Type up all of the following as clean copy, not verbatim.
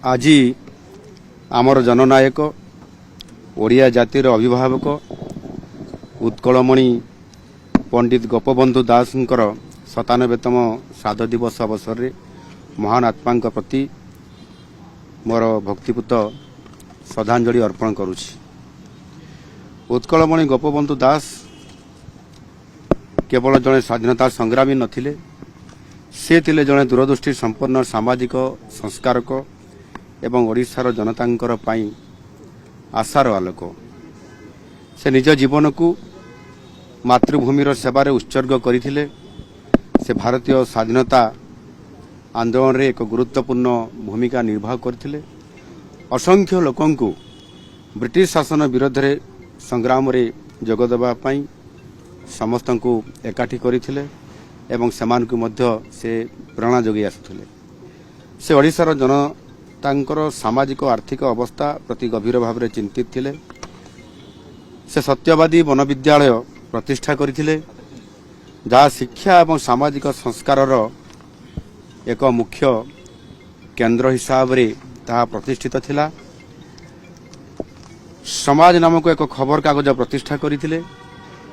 आज आमर जननायक ओडिया जातिर अभिभावक उत्कलमणि पंडित गोपबंधु दासंकर 97तम श्राद्ध दिवस अवसर में महान आत्मा प्रति मोर भक्तिपूत श्रद्धांजलि अर्पण करुछि। उत्कलमणि गोपबंधु दास केवल जड़े स्वाधीनता संग्रामी नथिले, से थिले जड़े दूरदृष्टि संपन्न सामाजिक संस्कारक एवं ओडिशार जनतांकर पाई आशार आलोक। से निज जीवन को मातृभूमिर सेवारे उत्सर्ग करथिले। से भारतीय स्वाधीनता आंदोलन रे एक गुरुत्वपूर्ण भूमिका निर्वाह करथिले। असंख्य लोकंकु ब्रिटिश शासन विरोध रे संग्राम रे जोग देबा पई समस्तंकु एकाठी करथिले एवं समानकु मध्य से प्रेरणा जोगी आसुथिले। से ओडिशार जनतांकर सामाजिक आर्थिक अवस्था प्रति गभीर भाव में चिंतित थिले। से सत्यवादी वन विद्यालय प्रतिष्ठा करथिले, जहाँ शिक्षा एवं सामाजिक संस्कारर एक मुख्य केंद्र हिसाब रे ताहा प्रतिष्ठित थिला। समाज नामक एक खबर कागज प्रतिष्ठा करथिले,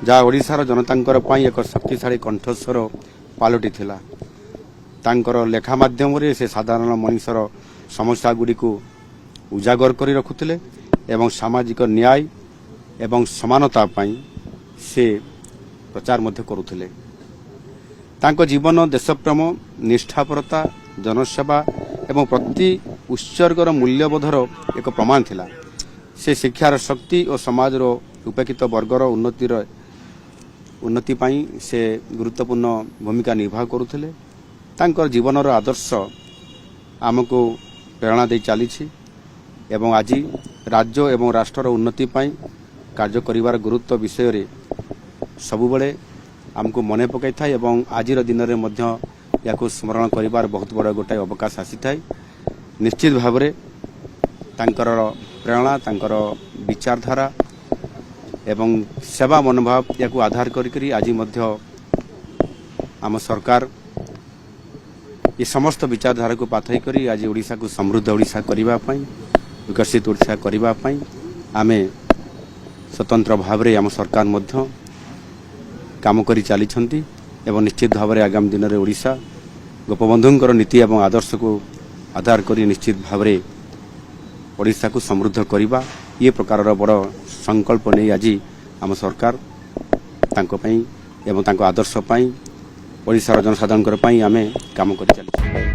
जहाँ ओडिशार जनतांकर पई एक शक्तिशाली कंठस्वर पालटी थिला। तांकर लेखा माध्यम रे से साधारण मनुष्यर समस्या गुडी को उजागर करी रखुथिले एवं सामाजिक न्याय एवं समानता पई से प्रचार मध्य करुथिले। तांको जीवन देशप्रेम, निष्ठापरता, जनसेवा एवं प्रति उत्सर्गर मूल्यबोधर एक प्रमाण थिला। से शिक्षार शक्ति और समाजर उपेक्षित वर्गर उन्नति पाई से गुरुत्वपूर्ण भूमिका निर्वाह करुथिले। तांकर जीवनर आदर्श आमको प्रेरणा दे चली एवं आज राज्य एवं राष्ट्र उन्नति पाई कार्य करिवार गुरुत्व विषय रे सबुबले आमको मने पकाई था एवं आजिर दिन में मध्य याको स्मरण करिवार बहुत बड़ गोटाए अवकाश आसी थाए। निश्चित भाव रे तांकर प्रेरणा, तांकर विचारधारा एवं सेवा मनोभाव याको आधार करी आज मध्य आम सरकार ये समस्त विचारधारा को पाथई करी आज ओडिशा को समृद्ध ओडिशा करिवा पई, विकसित ओडिशा करिवा पई आमे स्वतंत्र भाव रे आम सरकार मध्य काम करी चली एवं निश्चित भाव में आगामी दिन में ओडिशा गोपबंधुंकर नीति एवं आदर्श को आधार करी निश्चित भाव में ओडिशा को समृद्ध करवा ये प्रकार बड़ संकल्प नहीं आज आम सरकार तांको पई एवं तांको आदर्श पई ओडिशार जनसाधारण पई आमे काम करी चली।